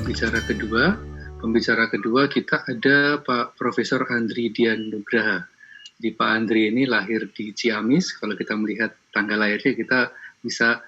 pembicara kedua. Pembicara kedua kita ada Pak Profesor Andri Dian Nugraha. Di Pak Andri ini lahir di Ciamis. Kalau kita melihat tanggal lahirnya kita bisa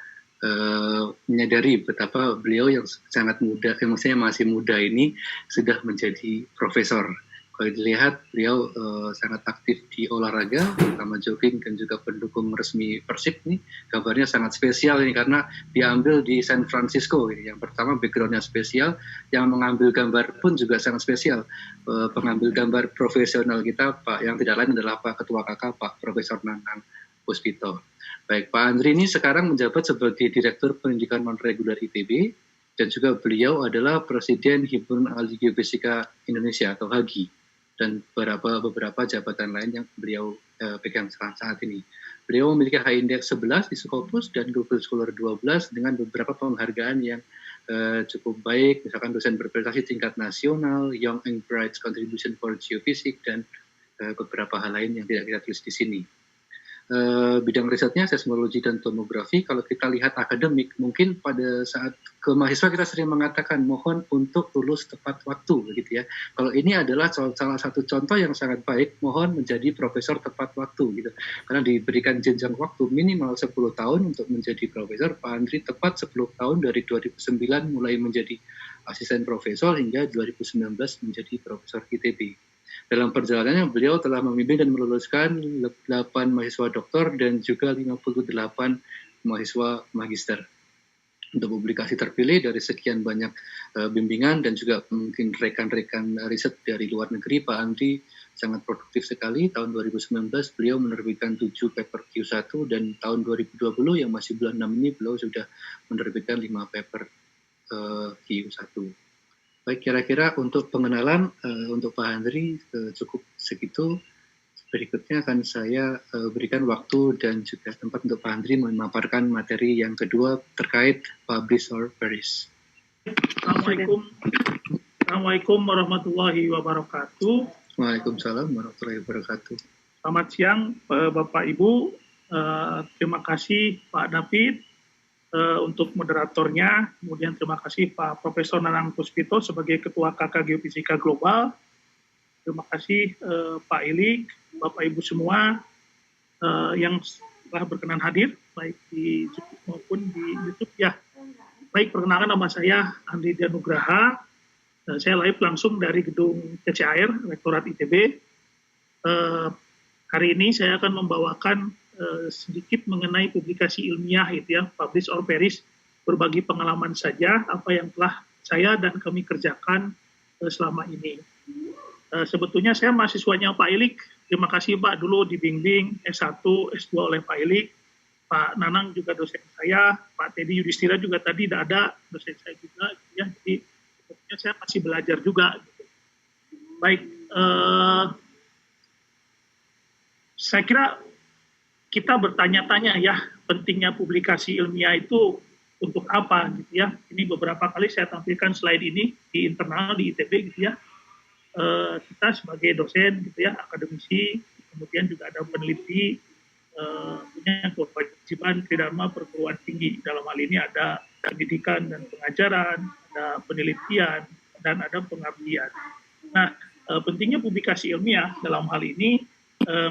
menyadari betapa beliau yang sangat muda, maksudnya masih muda ini sudah menjadi profesor. Kalau dilihat beliau sangat aktif di olahraga, terutama jogging dan juga pendukung resmi Persib nih. Gambarnya sangat spesial ini karena diambil di San Francisco. Yang pertama backgroundnya spesial, yang mengambil gambar pun juga sangat spesial. Pengambil gambar profesional kita Pak yang tidak lain adalah Pak Ketua KK Pak Profesor Nanang Puspito. Baik, Pak Andri ini sekarang menjabat sebagai Direktur Pendidikan Non-Reguler ITB dan juga beliau adalah Presiden Himpunan Ahli Geofisika Indonesia atau HAGI. Dan beberapa jabatan lain yang beliau pegang saat ini. Beliau memiliki H-Index 11 di Scopus dan Google Scholar 12 dengan beberapa penghargaan yang cukup baik, misalkan dosen berprestasi tingkat nasional, Young and Bright Contribution for Geophysics, dan beberapa hal lain yang tidak kita tulis di sini. Bidang risetnya seismologi dan tomografi. Kalau kita lihat akademik, mungkin pada saat ke mahasiswa kita sering mengatakan mohon untuk lulus tepat waktu, begitu ya. Kalau ini adalah salah satu contoh yang sangat baik, mohon menjadi profesor tepat waktu, gitu. Karena diberikan jenjang waktu minimal 10 tahun untuk menjadi profesor. Pak Andri tepat 10 tahun dari 2009 mulai menjadi asisten profesor hingga 2019 menjadi profesor ITB. Dalam perjalanannya beliau telah memimpin dan meluluskan 8 mahasiswa doktor dan juga 58 mahasiswa magister. Untuk publikasi terpilih dari sekian banyak bimbingan dan juga mungkin rekan-rekan riset dari luar negeri, Pak Andri sangat produktif sekali. Tahun 2019 beliau menerbitkan 7 paper Q1 dan tahun 2020 yang masih bulan 6 ini beliau sudah menerbitkan 5 paper Q1. Baik, kira-kira untuk pengenalan untuk Pak Andri cukup segitu. Berikutnya akan saya berikan waktu dan juga tempat untuk Pak Andri memaparkan materi yang kedua terkait publish or perish. Assalamualaikum warahmatullahi wabarakatuh. Waalaikumsalam warahmatullahi wabarakatuh. Selamat siang Bapak Ibu. Terima kasih Pak David untuk moderatornya, kemudian terima kasih Pak Profesor Nanang Puspito sebagai Ketua KK Geofisika Global. Terima kasih Pak Ilik, Bapak Ibu semua yang telah berkenan hadir, baik di YouTube maupun di YouTube ya. Baik, perkenalkan nama saya Andri Dian Nugraha. Saya live langsung dari gedung CCAR, Rektorat ITB. Hari ini saya akan membawakan sedikit mengenai publikasi ilmiah itu ya, publish or perish, berbagi pengalaman saja apa yang telah saya dan kami kerjakan selama ini. Sebetulnya saya mahasiswanya Pak Ilik, terima kasih Pak dulu dibimbing S1, S2 oleh Pak Ilik, Pak Nanang juga dosen saya, Pak Teddy Yudhistira juga tadi tidak ada, dosen saya juga, gitu ya. Jadi sebetulnya saya masih belajar juga. Gitu. Baik, saya kira kita bertanya-tanya ya, pentingnya publikasi ilmiah itu untuk apa gitu ya. Ini beberapa kali saya tampilkan slide ini di internal di ITB gitu ya. Kita sebagai dosen gitu ya, akademisi, kemudian juga ada peneliti, punya kewajiban tridharma perguruan tinggi. Dalam hal ini ada pendidikan dan pengajaran, ada penelitian, dan ada pengabdian. Nah, pentingnya publikasi ilmiah dalam hal ini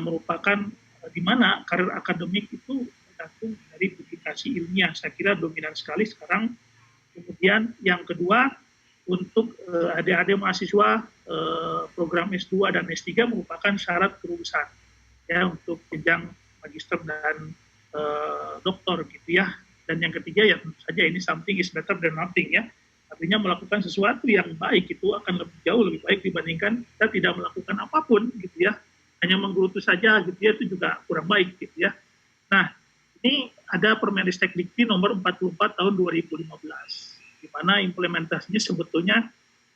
merupakan di mana karir akademik itu tergantung dari publikasi ilmiah. Saya kira dominan sekali sekarang. Kemudian yang kedua, untuk adik-adik mahasiswa program S2 dan S3 merupakan syarat kelulusan ya untuk jenjang magister dan doktor gitu ya. Dan yang ketiga ya tentu saja ini something is better than nothing ya. Artinya melakukan sesuatu yang baik itu akan jauh lebih baik dibandingkan kita tidak melakukan apapun gitu ya. Hanya menggerutu saja gitu ya, itu juga kurang baik gitu ya. Nah, ini ada Permendikbud Dikti nomor 44 tahun 2015, di mana implementasinya sebetulnya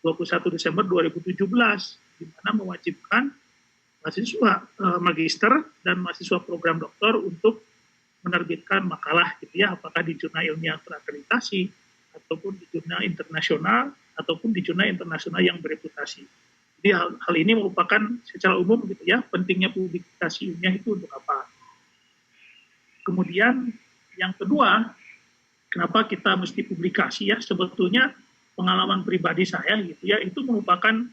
21 Desember 2017, di mana mewajibkan mahasiswa magister dan mahasiswa program doktor untuk menerbitkan makalah gitu ya, apakah di jurnal ilmiah terakreditasi, ataupun di jurnal internasional, ataupun di jurnal internasional yang bereputasi. Jadi hal ini merupakan secara umum gitu ya, pentingnya publikasi ilmiah itu untuk apa. Kemudian yang kedua, kenapa kita mesti publikasi ya, sebetulnya pengalaman pribadi saya gitu ya, itu merupakan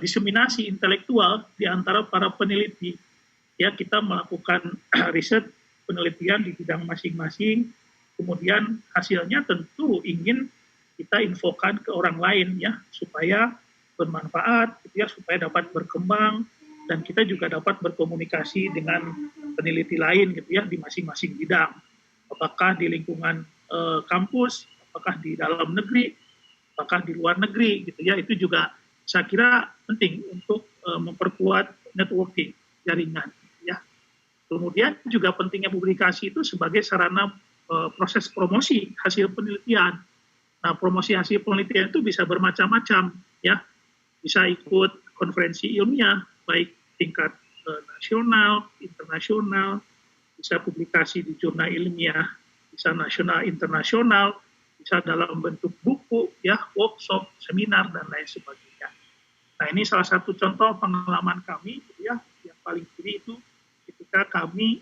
diseminasi intelektual di antara para peneliti. Ya, kita melakukan riset penelitian di bidang masing-masing, kemudian hasilnya tentu ingin kita infokan ke orang lain ya, supaya bermanfaat gitu ya, supaya dapat berkembang, dan kita juga dapat berkomunikasi dengan peneliti lain gitu ya di masing-masing bidang. Apakah di lingkungan kampus, apakah di dalam negeri, apakah di luar negeri gitu ya, itu juga saya kira penting untuk memperkuat networking jaringan ya. Kemudian juga pentingnya publikasi itu sebagai sarana proses promosi hasil penelitian. Nah, promosi hasil penelitian itu bisa bermacam-macam ya. Bisa ikut konferensi ilmiah baik tingkat nasional, internasional, bisa publikasi di jurnal ilmiah, bisa nasional, internasional, bisa dalam bentuk buku ya, workshop, seminar dan lain sebagainya. Nah, ini salah satu contoh pengalaman kami ya, yang paling kiri itu ketika kami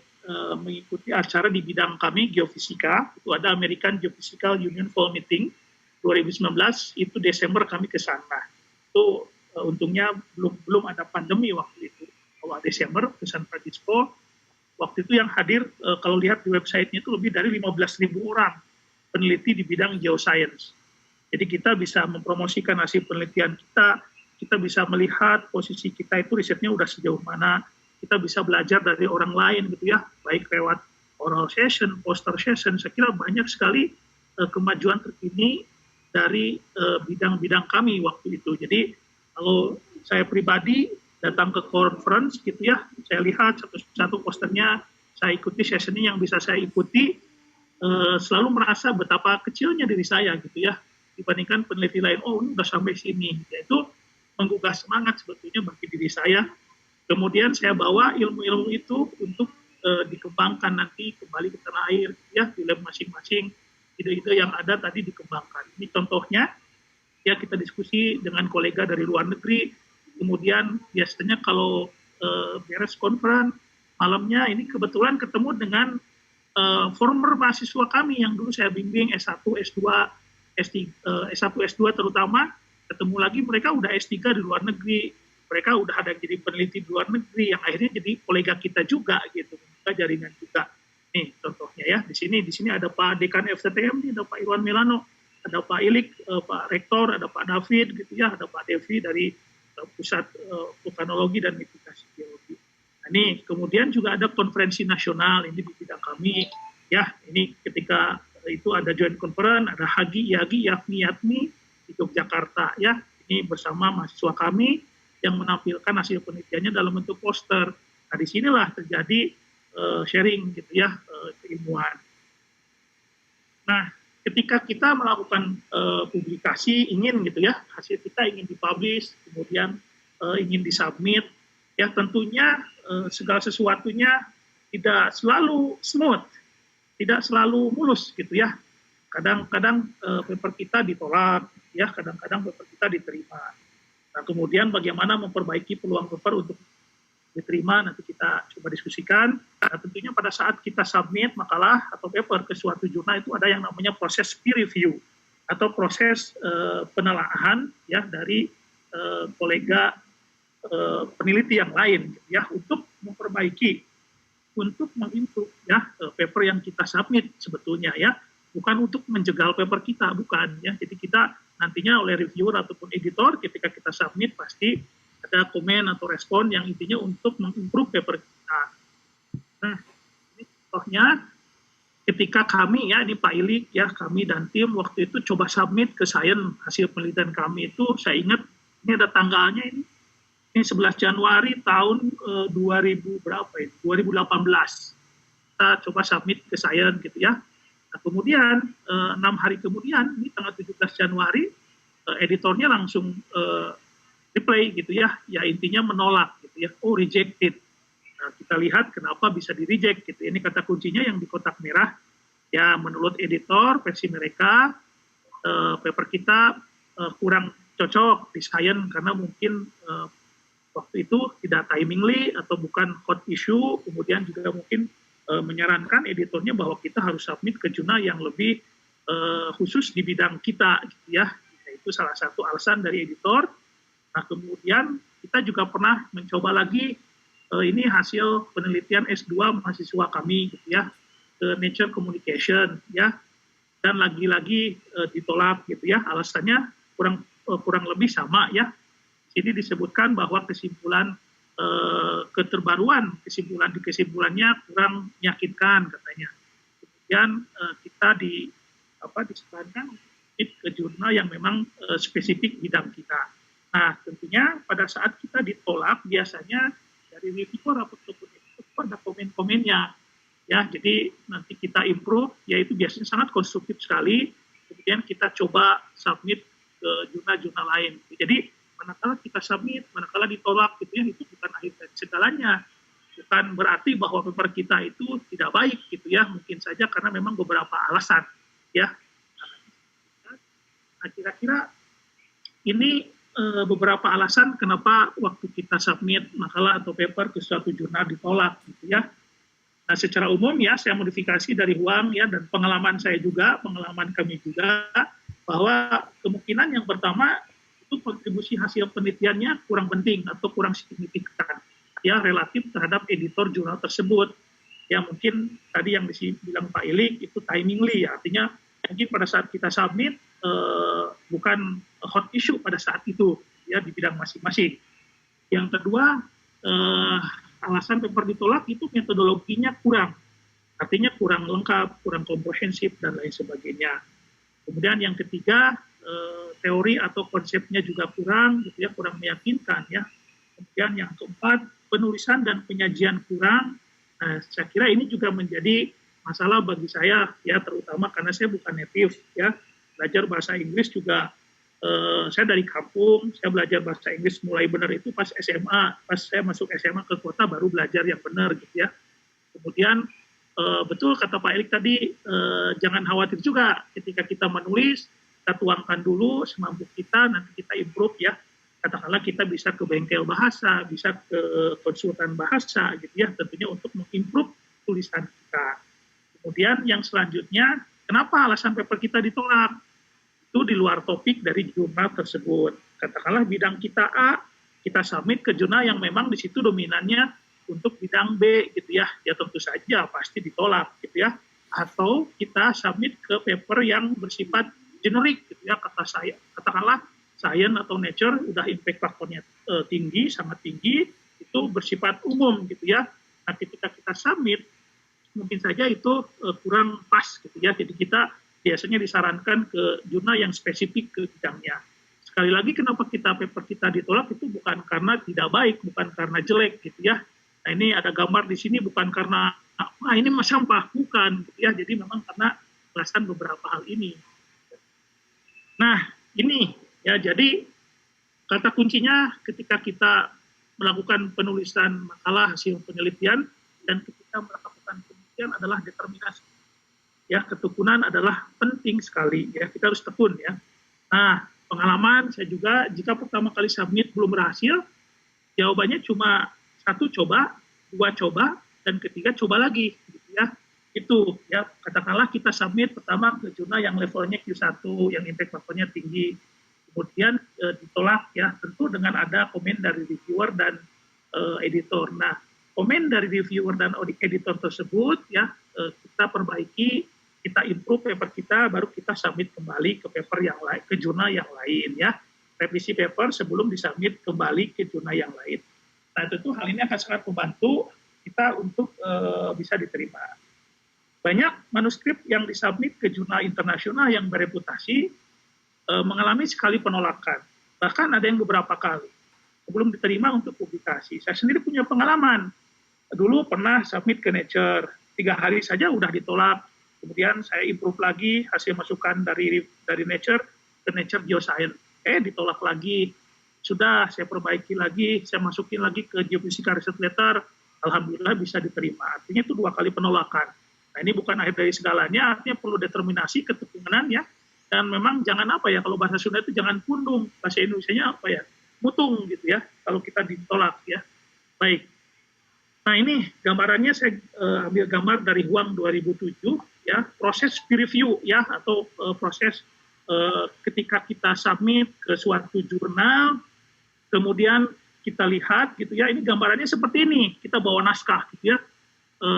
mengikuti acara di bidang kami geofisika, itu ada American Geophysical Union Fall Meeting 2019, itu Desember kami ke sana. Itu untungnya belum ada pandemi waktu itu, awal Desember ke San Francisco. Waktu itu yang hadir, kalau lihat di website-nya itu lebih dari 15.000 orang peneliti di bidang geoscience. Jadi kita bisa mempromosikan hasil penelitian kita bisa melihat posisi kita itu risetnya udah sejauh mana, kita bisa belajar dari orang lain gitu ya, baik lewat oral session, poster session. Saya kira banyak sekali kemajuan terkini dari bidang-bidang kami waktu itu. Jadi kalau saya pribadi datang ke conference gitu ya, saya lihat satu-satu posternya, saya ikuti sessionnya yang bisa saya ikuti, selalu merasa betapa kecilnya diri saya gitu ya, dibandingkan peneliti lain. Oh, ini udah sampai sini. Yaitu menggugah semangat sebetulnya bagi diri saya. Kemudian saya bawa ilmu-ilmu itu untuk dikembangkan nanti kembali ke tanah air ya, di lab masing-masing. Ide-ide yang ada tadi dikembangkan. Ini contohnya ya, kita diskusi dengan kolega dari luar negeri. Kemudian biasanya kalau beres conference malamnya ini kebetulan ketemu dengan former mahasiswa kami yang dulu saya bimbing S1, S2, S1, S2 terutama, ketemu lagi mereka udah S3 di luar negeri, mereka udah ada jadi peneliti di luar negeri yang akhirnya jadi kolega kita juga gitu, kita jaringan juga. Nih contohnya ya, di sini ada Pak Dekan FTTM, ada Pak Irwan Melano, ada Pak Ilik, Pak Rektor, ada Pak David gitu ya, ada Pak Devi dari Pusat Vulkanologi dan Mitigasi Geologi. Nah, ini kemudian juga ada konferensi nasional ini di bidang kami ya. Ini ketika itu ada joint conference, ada Hagi, Yagi, Yafni, Yatmi di Yogyakarta ya. Ini bersama mahasiswa kami yang menampilkan hasil penelitiannya dalam bentuk poster. Nah, disinilah terjadi sharing gitu ya, keilmuan. Nah, ketika kita melakukan publikasi, ingin gitu ya, hasil kita ingin dipublish, kemudian ingin disubmit, ya tentunya segala sesuatunya tidak selalu smooth, tidak selalu mulus gitu ya. Kadang-kadang paper kita ditolak, ya kadang-kadang paper kita diterima. Nah, kemudian bagaimana memperbaiki peluang paper untuk diterima, nanti kita coba diskusikan. Nah, tentunya pada saat kita submit makalah atau paper ke suatu jurnal itu ada yang namanya proses peer review atau proses penelaahan ya dari kolega peneliti yang lain gitu, ya, untuk memperbaiki, untuk mengimprove ya paper yang kita submit sebetulnya ya, bukan untuk menjegal paper kita, bukan ya. Jadi kita nantinya oleh reviewer ataupun editor ketika kita submit pasti ada komen atau respon yang intinya untuk mengimprove paper kita. Nah, ini contohnya ketika kami ya, ini Pak Ilik ya, kami dan tim waktu itu coba submit ke Science hasil penelitian kami itu, saya ingat ini ada tanggalnya ini 11 Januari tahun 2000 berapa ini? 2018. Kita coba submit ke Science gitu ya. Nah, kemudian 6 hari kemudian, ini tanggal 17 Januari, editornya langsung reply gitu ya, ya intinya menolak gitu ya, oh rejected. Nah, kita lihat kenapa bisa di reject gitu. Ini kata kuncinya yang di kotak merah. Ya menurut editor versi mereka paper kita kurang cocok di Science karena mungkin waktu itu tidak timingly atau bukan hot issue. Kemudian juga mungkin menyarankan editornya bahwa kita harus submit ke jurnal yang lebih khusus di bidang kita gitu ya. Itu salah satu alasan dari editor. Nah, kemudian kita juga pernah mencoba lagi, ini hasil penelitian S2 mahasiswa kami gitu ya, ke Nature Communication ya, dan lagi-lagi ditolak gitu ya. Alasannya kurang lebih sama ya. Ini disebutkan bahwa kesimpulan keterbaruan kesimpulannya kurang meyakinkan katanya. Kemudian kita disarankan ke jurnal yang memang spesifik bidang kita. Nah, tentunya pada saat kita ditolak biasanya dari reviewer ataupun itu ada komen-komennya. Ya, jadi nanti kita improve, yaitu biasanya sangat konstruktif sekali. Kemudian kita coba submit ke jurnal-jurnal lain. Jadi manakala kita submit, manakala ditolak, gitu ya, itu bukan akhir dari segalanya. Bukan berarti bahwa paper kita itu tidak baik, gitu ya. Mungkin saja karena memang beberapa alasan, ya. Nah, kira-kira ini beberapa alasan kenapa waktu kita submit makalah atau paper ke suatu jurnal ditolak, gitu ya. Nah, secara umum ya, saya modifikasi dari Huang ya, dan pengalaman saya juga, pengalaman kami juga, bahwa kemungkinan yang pertama itu kontribusi hasil penelitiannya kurang penting atau kurang signifikan ya relatif terhadap editor jurnal tersebut. Ya mungkin tadi yang dibilang Pak Ilik itu timingly ya, artinya mungkin pada saat kita submit bukan hot issue pada saat itu ya di bidang masing-masing. Yang kedua, alasan paper ditolak itu metodologinya kurang, artinya kurang lengkap, kurang komprehensif dan lain sebagainya. Kemudian yang ketiga, teori atau konsepnya juga kurang, gitu ya, kurang meyakinkan ya. Kemudian yang keempat, penulisan dan penyajian kurang. Nah, saya kira ini juga menjadi masalah bagi saya ya, terutama karena saya bukan native ya. Belajar bahasa Inggris juga saya dari kampung, saya belajar bahasa Inggris mulai benar itu pas SMA, pas saya masuk SMA ke kota baru belajar yang benar gitu ya. Kemudian betul kata Pak Erik tadi, jangan khawatir juga ketika kita menulis, kita tuangkan dulu semampu kita, nanti kita improve ya. Katakanlah kita bisa ke bengkel bahasa, bisa ke konsultan bahasa gitu ya, tentunya untuk mengimprove tulisan kita. Kemudian yang selanjutnya, kenapa alasan paper kita ditolak? Itu di luar topik dari jurnal tersebut. Katakanlah bidang kita A, kita submit ke jurnal yang memang di situ dominannya untuk bidang B gitu ya, ya tentu saja pasti ditolak gitu ya. Atau kita submit ke paper yang bersifat generik gitu ya, katakanlah science atau nature udah impact faktornya tinggi, sangat tinggi, itu bersifat umum gitu ya. Nah, ketika kita submit mungkin saja itu kurang pas gitu ya. Jadi kita biasanya disarankan ke jurnal yang spesifik ke bidangnya. Sekali lagi kenapa paper kita ditolak itu bukan karena tidak baik, bukan karena jelek gitu ya. Nah, ini ada gambar di sini bukan karena ini mah sampah, bukan gitu ya. Jadi memang karena alasan beberapa hal ini. Nah, ini ya, jadi kata kuncinya ketika kita melakukan penulisan makalah hasil penelitian dan ketika melakukan penelitian adalah determinasi. Ya, ketekunan adalah penting sekali ya, kita harus tekun ya. Nah, pengalaman saya juga jika pertama kali submit belum berhasil, jawabannya cuma 1 coba, 2 coba, dan ketiga coba lagi gitu ya. Itu ya, katakanlah kita submit pertama ke jurnal yang levelnya Q1, yang impact faktornya tinggi, kemudian ditolak ya, tentu dengan ada komen dari reviewer dan editor. Nah, komen dari reviewer dan editor tersebut ya, kita perbaiki, kita improve paper kita, baru kita submit kembali ke paper yang lain, ke jurnal yang lain ya. Revisi paper sebelum disubmit kembali ke jurnal yang lain. Nah, tentu hal ini akan sangat membantu kita untuk bisa diterima. Banyak manuskrip yang disubmit ke jurnal internasional yang bereputasi mengalami sekali penolakan. Bahkan ada yang beberapa kali sebelum diterima untuk publikasi. Saya sendiri punya pengalaman. Dulu pernah submit ke Nature, 3 hari saja udah ditolak. Kemudian saya improve lagi hasil masukan dari Nature ke Nature Geoscience. Ditolak lagi. Sudah saya perbaiki lagi, saya masukin lagi ke Geofisika Research Letter. Alhamdulillah bisa diterima. Artinya itu 2 kali penolakan. Nah, ini bukan akhir dari segalanya, artinya perlu determinasi, ketekunan ya. Dan memang jangan apa ya, kalau bahasa Sunda itu jangan pundung, bahasa Indonesianya apa ya, mutung gitu ya, kalau kita ditolak ya. Baik. Nah, ini gambarannya saya ambil gambar dari Huang 2007 ya, proses peer review ya, atau proses ketika kita submit ke suatu jurnal, kemudian kita lihat gitu ya, ini gambarannya seperti ini, kita bawa naskah gitu ya.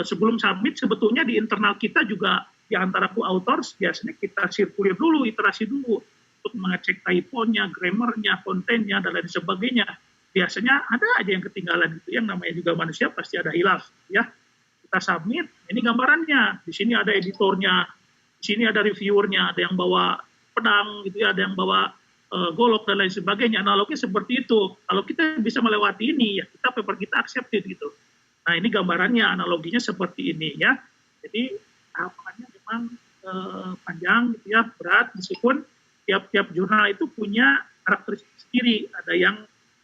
Sebelum submit sebetulnya di internal kita juga di antara co-authors biasanya kita sirkulir dulu, iterasi dulu untuk mengecek typo-nya, grammar-nya, kontennya dan lain sebagainya. Biasanya ada aja yang ketinggalan gitu, yang namanya juga manusia pasti ada hilaf ya. Kita submit, ini gambarannya, di sini ada editornya, di sini ada reviewernya, ada yang bawa pedang gitu ya, ada yang bawa golok dan lain sebagainya. Analognya seperti itu. Kalau kita bisa melewati ini, ya kita paper kita accepted gitu. Nah ini gambarannya, analoginya seperti ini ya. Jadi tahapannya memang panjang gitu ya, berat, meskipun tiap-tiap jurnal itu punya karakteristik sendiri. Ada yang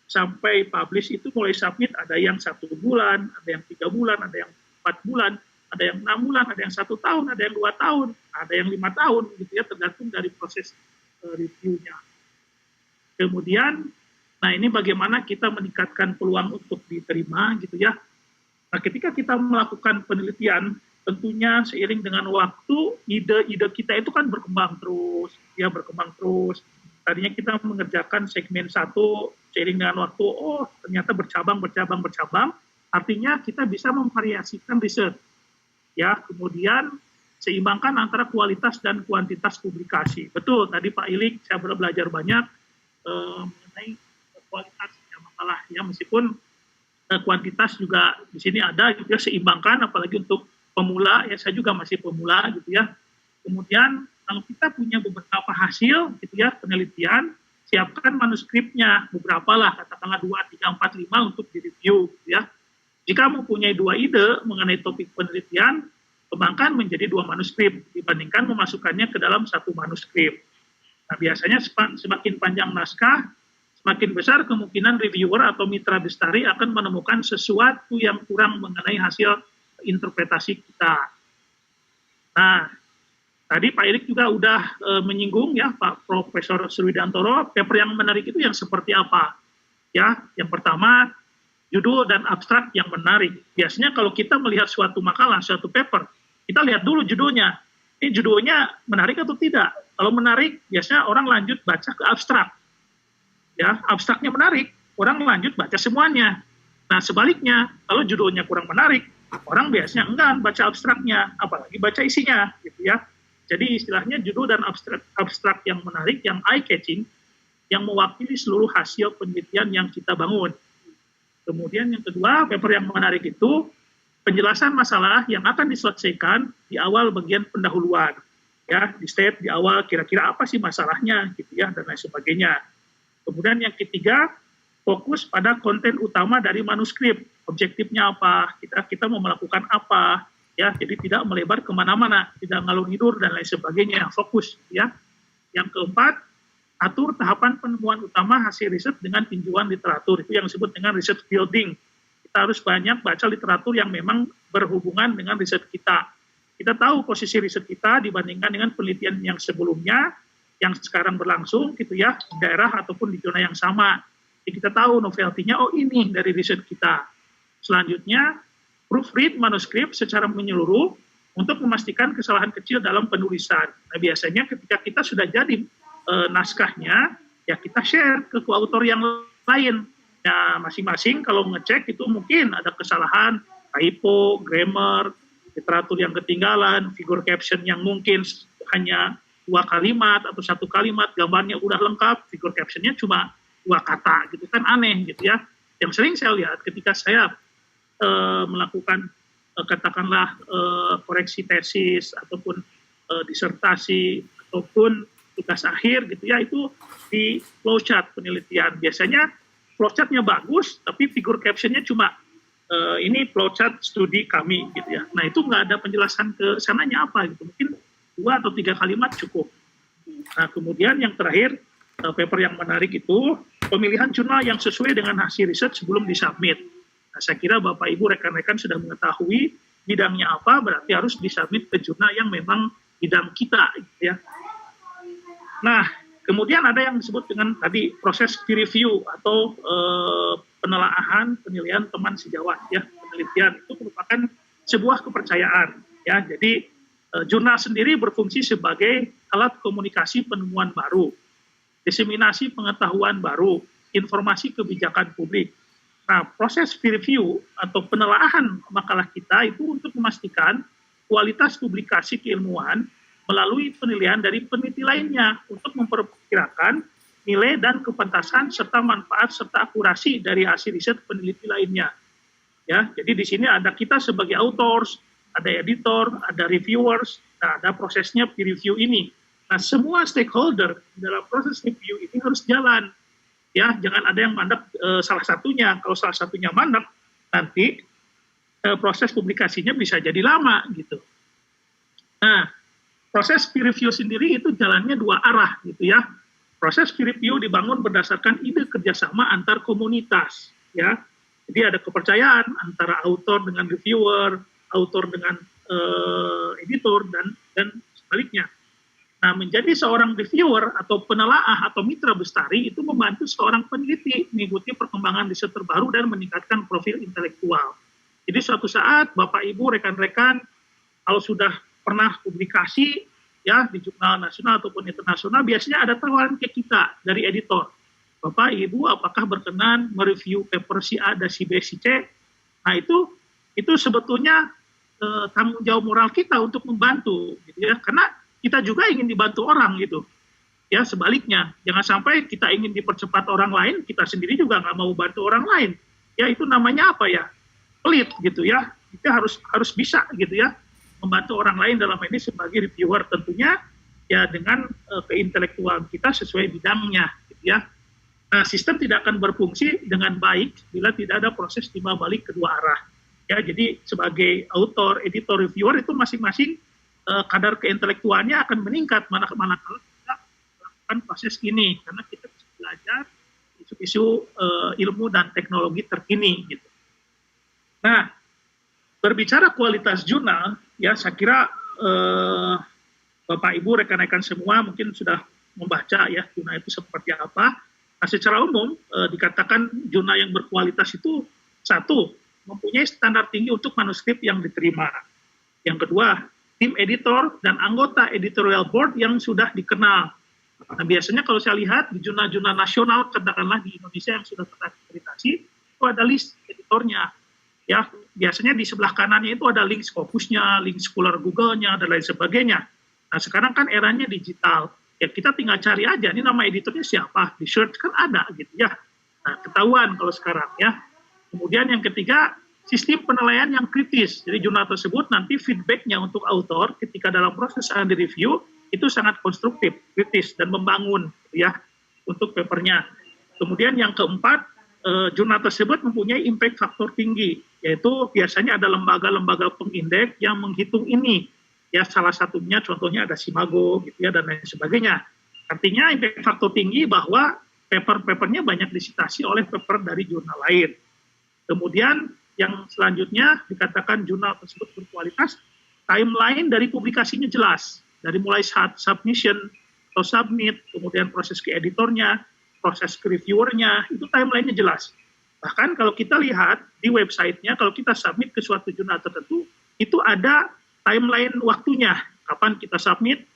sampai publish itu mulai submit, ada yang 1 bulan, ada yang 3 bulan, ada yang 4 bulan, ada yang 6 bulan, ada yang 1 tahun, ada yang 2 tahun, ada yang 5 tahun gitu ya, tergantung dari proses reviewnya. Kemudian, nah ini bagaimana kita meningkatkan peluang untuk diterima gitu ya. Nah ketika kita melakukan penelitian, tentunya seiring dengan waktu, ide-ide kita itu kan berkembang terus, ya berkembang terus. Tadinya kita mengerjakan segmen 1, seiring dengan waktu, oh ternyata bercabang, artinya kita bisa memvariasikan riset. Ya, kemudian seimbangkan antara kualitas dan kuantitas publikasi. Betul, tadi Pak Ilik saya belajar banyak mengenai kualitas yang masalah ya, meskipun kuantitas juga di sini ada gitu ya, seimbangkan apalagi untuk pemula ya, saya juga masih pemula gitu ya. Kemudian kalau kita punya beberapa hasil gitu ya penelitian, siapkan manuskripnya beberapa lah, katakanlah 2, 3, 4, 5 untuk direview gitu ya. Jika mempunyai 2 ide mengenai topik penelitian, kembangkan menjadi 2 manuskrip dibandingkan memasukkannya ke dalam 1 manuskrip. Nah, biasanya semakin panjang naskah, semakin besar kemungkinan reviewer atau mitra bestari akan menemukan sesuatu yang kurang mengenai hasil interpretasi kita. Nah, tadi Pak Erik juga udah menyinggung ya, Pak Profesor Sriwidantoro, paper yang menarik itu yang seperti apa? Ya, yang pertama, judul dan abstrak yang menarik. Biasanya kalau kita melihat suatu makalah, suatu paper, kita lihat dulu judulnya. Ini judulnya menarik atau tidak? Kalau menarik, biasanya orang lanjut baca ke abstrak. Ya, abstraknya menarik, orang lanjut baca semuanya. Nah, sebaliknya, kalau judulnya kurang menarik, orang biasanya enggan baca abstraknya, apalagi baca isinya, gitu ya. Jadi istilahnya judul dan abstrak yang menarik, yang eye-catching, yang mewakili seluruh hasil penelitian yang kita bangun. Kemudian yang kedua, paper yang menarik itu penjelasan masalah yang akan diselesaikan di awal bagian pendahuluan. Ya, di state di awal kira-kira apa sih masalahnya gitu ya, dan lain sebagainya. Kemudian yang ketiga, fokus pada konten utama dari manuskrip. Objektifnya apa? Kita mau melakukan apa? Ya, jadi tidak melebar kemana-mana, tidak ngalur ngidur dan lain sebagainya. Fokus ya. Yang keempat, atur tahapan penemuan utama hasil riset dengan tinjauan literatur. Itu yang disebut dengan research building. Kita harus banyak baca literatur yang memang berhubungan dengan riset kita. Kita tahu posisi riset kita dibandingkan dengan penelitian yang sebelumnya, yang sekarang berlangsung gitu ya, di daerah ataupun di zona yang sama. Jadi kita tahu novelty-nya, oh ini dari riset kita. Selanjutnya, proofread manuskrip secara menyeluruh untuk memastikan kesalahan kecil dalam penulisan. Nah, biasanya ketika kita sudah jadi naskahnya, ya kita share ke koautor yang lain. Ya, masing-masing kalau ngecek itu mungkin ada kesalahan, typo, grammar, literatur yang ketinggalan, figure caption yang mungkin hanya 2 kalimat atau 1 kalimat, gambarnya udah lengkap, figure captionnya cuma 2 kata, gitu kan aneh gitu ya. Yang sering saya lihat ketika saya melakukan katakanlah koreksi tesis ataupun disertasi ataupun tugas akhir gitu ya, itu di flowchart penelitian. Biasanya flowchartnya bagus, tapi figure captionnya cuma ini flowchart studi kami gitu ya. Nah itu nggak ada penjelasan ke sananya apa gitu. Mungkin 2 atau 3 kalimat cukup. Nah kemudian yang terakhir, paper yang menarik itu pemilihan jurnal yang sesuai dengan hasil riset sebelum disubmit. Nah saya kira Bapak Ibu rekan-rekan sudah mengetahui bidangnya apa, berarti harus disubmit ke jurnal yang memang bidang kita gitu ya. Nah kemudian ada yang disebut dengan tadi proses peer review atau penelaahan penilaian teman sejawat ya. Penelitian itu merupakan sebuah kepercayaan ya. Jadi Jurnal sendiri berfungsi sebagai alat komunikasi penemuan baru, diseminasi pengetahuan baru, informasi kebijakan publik. Nah, proses peer review atau penelaahan makalah kita itu untuk memastikan kualitas publikasi keilmuan melalui penilaian dari peneliti lainnya untuk memperkirakan nilai dan kepantasan serta manfaat serta akurasi dari hasil riset peneliti lainnya. Ya, jadi di sini ada kita sebagai authors, ada editor, ada reviewers, nah ada prosesnya peer review ini. Nah, semua stakeholder dalam proses review ini harus jalan. Ya, jangan ada yang mandek salah satunya. Kalau salah satunya mandek, nanti proses publikasinya bisa jadi lama gitu. Nah, proses peer review sendiri itu jalannya dua arah gitu ya. Proses peer review dibangun berdasarkan ide kerjasama antar komunitas ya. Jadi ada kepercayaan antara author dengan reviewer, author dengan editor dan sebaliknya. Nah, menjadi seorang reviewer atau penelaah atau mitra bestari itu membantu seorang peneliti mengikuti perkembangan riset terbaru dan meningkatkan profil intelektual. Jadi suatu saat Bapak Ibu rekan-rekan kalau sudah pernah publikasi ya di jurnal nasional ataupun internasional biasanya ada tawaran ke kita dari editor. Bapak Ibu apakah berkenan mereview paper si A dan si B si C? Nah, itu sebetulnya tanggung jawab moral kita untuk membantu gitu ya, karena kita juga ingin dibantu orang gitu ya. Sebaliknya jangan sampai kita ingin dipercepat orang lain, kita sendiri juga nggak mau bantu orang lain ya. Itu namanya apa ya, pelit gitu ya. Kita harus bisa gitu ya membantu orang lain dalam ini sebagai reviewer tentunya ya dengan keintelektualan kita sesuai bidangnya gitu ya. Nah, sistem tidak akan berfungsi dengan baik bila tidak ada proses timbal balik kedua arah. Ya, jadi sebagai author, editor, reviewer itu masing-masing kadar keintelektualnya akan meningkat manakala kita melakukan proses ini, karena kita bisa belajar isu-isu ilmu dan teknologi terkini gitu. Nah, berbicara kualitas jurnal, ya saya kira Bapak Ibu rekan-rekan semua mungkin sudah membaca ya jurnal itu seperti apa. Nah, secara umum dikatakan jurnal yang berkualitas itu satu, mempunyai standar tinggi untuk manuskrip yang diterima. Yang kedua, tim editor dan anggota editorial board yang sudah dikenal. Nah, biasanya kalau saya lihat di jurnal-jurnal nasional, katakanlah di Indonesia yang sudah terakreditasi, itu ada list editornya. Ya, biasanya di sebelah kanannya itu ada link Scopusnya, link Scholar Google-nya, dan lain sebagainya. Nah, sekarang kan eranya digital. Ya, kita tinggal cari aja, ini nama editornya siapa, di search kan ada gitu ya. Nah, ketahuan kalau sekarang ya. Kemudian yang ketiga, sistem penilaian yang kritis. Jadi jurnal tersebut nanti feedback-nya untuk author ketika dalam proses di review itu sangat konstruktif, kritis, dan membangun ya untuk papernya. Kemudian yang keempat, jurnal tersebut mempunyai impact faktor tinggi, yaitu biasanya ada lembaga-lembaga pengindeks yang menghitung ini. Ya, salah satunya contohnya ada Simago gitu ya, dan lain sebagainya. Artinya impact faktor tinggi bahwa paper-papernya banyak disitasi oleh paper dari jurnal lain. Kemudian yang selanjutnya dikatakan jurnal tersebut berkualitas, timeline dari publikasinya jelas. Dari mulai saat submission atau submit, kemudian proses ke editornya, proses ke reviewernya, itu timeline-nya jelas. Bahkan kalau kita lihat di website-nya, kalau kita submit ke suatu jurnal tertentu, itu ada timeline waktunya. Kapan kita submit,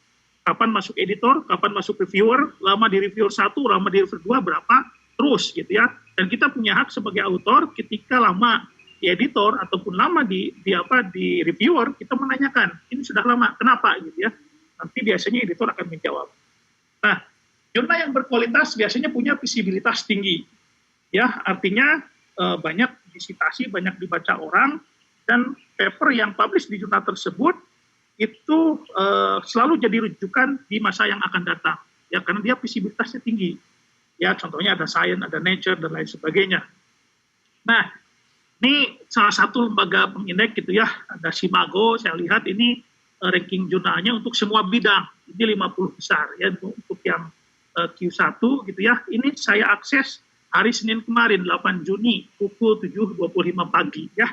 kapan masuk editor, kapan masuk reviewer, lama di reviewer 1, lama di reviewer 2, berapa, terus gitu ya. Dan kita punya hak sebagai author ketika lama di editor ataupun lama di reviewer, kita menanyakan ini sudah lama kenapa gitu ya. Nanti biasanya editor akan menjawab. Nah, jurnal yang berkualitas biasanya punya visibilitas tinggi ya, artinya banyak disitasi, banyak dibaca orang, dan paper yang publish di jurnal tersebut itu selalu jadi rujukan di masa yang akan datang ya, karena dia visibilitasnya tinggi. Ya, contohnya ada Science, ada Nature, dan lain sebagainya. Nah, ini salah satu lembaga pengindeks gitu ya, ada Simago, saya lihat ini ranking jurnalnya untuk semua bidang, ini 50 besar ya, untuk yang Q1 gitu ya. Ini saya akses hari Senin kemarin, 8 Juni, pukul 7.25 pagi ya.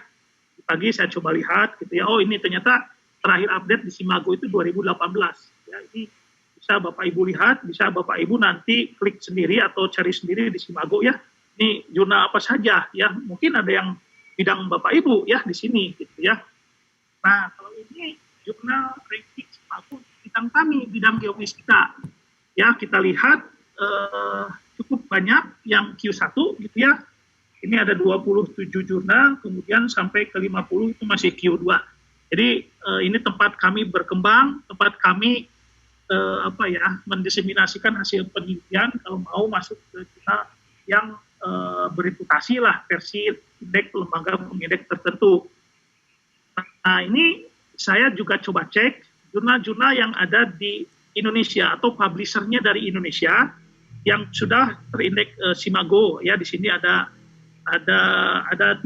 Pagi saya coba lihat gitu ya, oh ini ternyata terakhir update di Simago itu 2018. Ya, ini bisa Bapak Ibu lihat, bisa Bapak Ibu nanti klik sendiri atau cari sendiri di Simago ya. Ini jurnal apa saja ya, mungkin ada yang bidang Bapak Ibu ya di sini gitu ya. Nah, kalau ini jurnal ranking SIMAGO bidang kami, bidang geofisika. Ya, kita lihat cukup banyak yang Q1 gitu ya. Ini ada 27 jurnal, kemudian sampai ke 50 itu masih Q2. Jadi ini tempat kami berkembang, tempat kami mendiseminasikan hasil penelitian kalau mau masuk ke jurnal yang bereputasi lah, versi indeks lembaga pengindeks tertentu. Nah, ini saya juga coba cek jurnal-jurnal yang ada di Indonesia atau publishernya dari Indonesia yang sudah terindeks SIMAGO. Ya, di sini ada 38.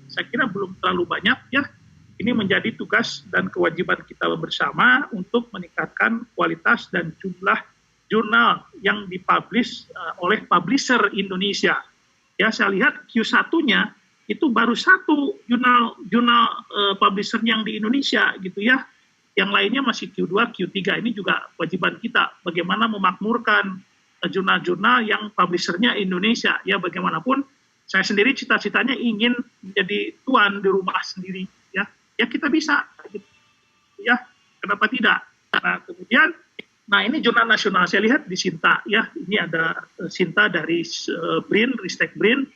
Saya kira belum terlalu banyak ya. Ini menjadi tugas dan kewajiban kita bersama untuk meningkatkan kualitas dan jumlah jurnal yang dipublish oleh publisher Indonesia. Ya, saya lihat Q1-nya itu baru satu jurnal publisher yang di Indonesia gitu ya. Yang lainnya masih Q2, Q3. Ini juga kewajiban kita bagaimana memakmurkan jurnal-jurnal yang publishernya Indonesia. Ya, bagaimanapun saya sendiri cita-citanya ingin menjadi tuan di rumah sendiri ya. Ya kita bisa gitu. Ya, kenapa tidak? Nah, kemudian ini jurnal nasional saya lihat di Sinta ya. Ini ada Sinta dari BRIN, Ristek BRIN.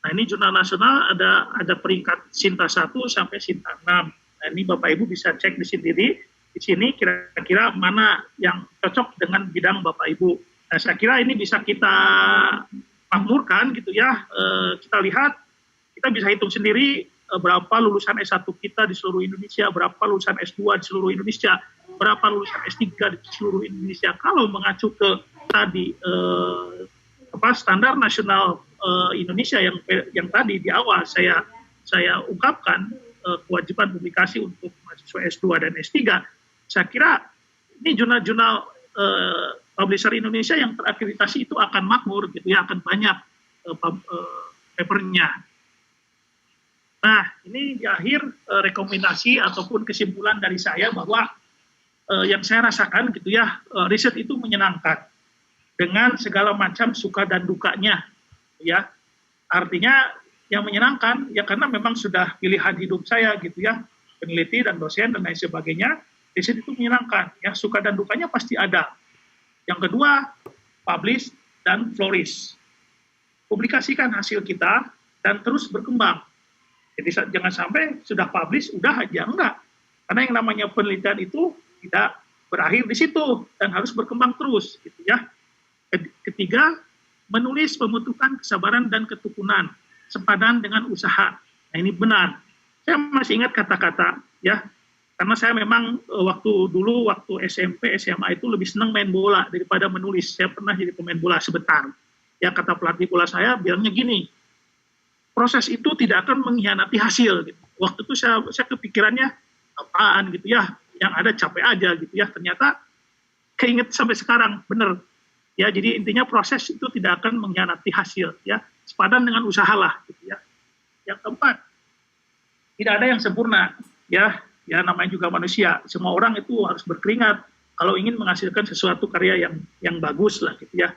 Nah, ini jurnal nasional ada peringkat Sinta 1 sampai Sinta 6. Nah, ini Bapak Ibu bisa cek di sini kira-kira mana yang cocok dengan bidang Bapak Ibu. Nah, saya kira ini bisa kita makmurkan gitu ya. Kita lihat, kita bisa hitung sendiri berapa lulusan S1 kita di seluruh Indonesia, berapa lulusan S2 di seluruh Indonesia, berapa lulusan S3 di seluruh Indonesia. Kalau mengacu ke tadi standar nasional Indonesia yang tadi di awal saya ungkapkan, kewajiban publikasi untuk mahasiswa S2 dan S3, saya kira ini jurnal-jurnal publisher Indonesia yang terakreditasi itu akan makmur gitu ya, akan banyak papernya. Nah, ini di akhir rekomendasi ataupun kesimpulan dari saya bahwa yang saya rasakan gitu ya, riset itu menyenangkan dengan segala macam suka dan dukanya ya. Artinya yang menyenangkan ya karena memang sudah pilihan hidup saya gitu ya, peneliti dan dosen dan lain sebagainya. Riset itu menyenangkan ya, suka dan dukanya pasti ada. Yang kedua, publish dan flourish. Publikasikan hasil kita dan terus berkembang. Jadi jangan sampai sudah publish, udah aja, enggak. Karena yang namanya penelitian itu tidak berakhir di situ dan harus berkembang terus, gitu ya. Ketiga, menulis membutuhkan kesabaran dan ketekunan, sepadan dengan usaha. Nah, ini benar. Saya masih ingat kata-kata, ya. Karena saya memang waktu SMP, SMA itu lebih senang main bola daripada menulis. Saya pernah jadi pemain bola sebentar. Ya, kata pelatih bola saya bilangnya gini, proses itu tidak akan mengkhianati hasil. Gitu. Waktu itu saya kepikirannya apaan gitu ya, yang ada capek aja gitu ya. Ternyata keinget sampai sekarang, bener. Ya, jadi intinya proses itu tidak akan mengkhianati hasil. Ya, sepadan dengan usaha lah gitu ya. Yang keempat, tidak ada yang sempurna. Ya namanya juga manusia. Semua orang itu harus berkeringat kalau ingin menghasilkan sesuatu karya yang bagus lah gitu ya.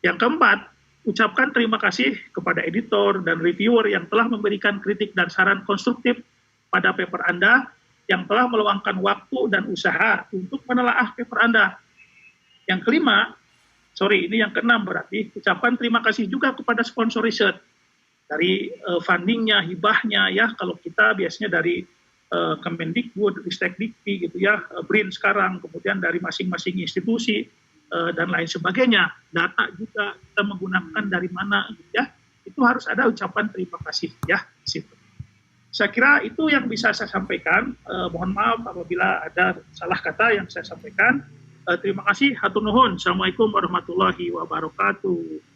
Yang keempat, ucapkan terima kasih kepada editor dan reviewer yang telah memberikan kritik dan saran konstruktif pada paper Anda, yang telah meluangkan waktu dan usaha untuk menelaah paper Anda. Yang kelima, ini yang keenam berarti, ucapkan terima kasih juga kepada sponsor riset. Dari fundingnya, hibahnya ya, kalau kita biasanya dari Kemendikbud, Ristekdikti gitu ya, BRIN sekarang, kemudian dari masing-masing institusi, dan lain sebagainya, data juga kita menggunakan dari mana gitu ya, itu harus ada ucapan terima kasih ya di situ. Saya kira itu yang bisa saya sampaikan. Mohon maaf apabila ada salah kata yang saya sampaikan. Terima kasih, hatur nuhun. Assalamualaikum warahmatullahi wabarakatuh.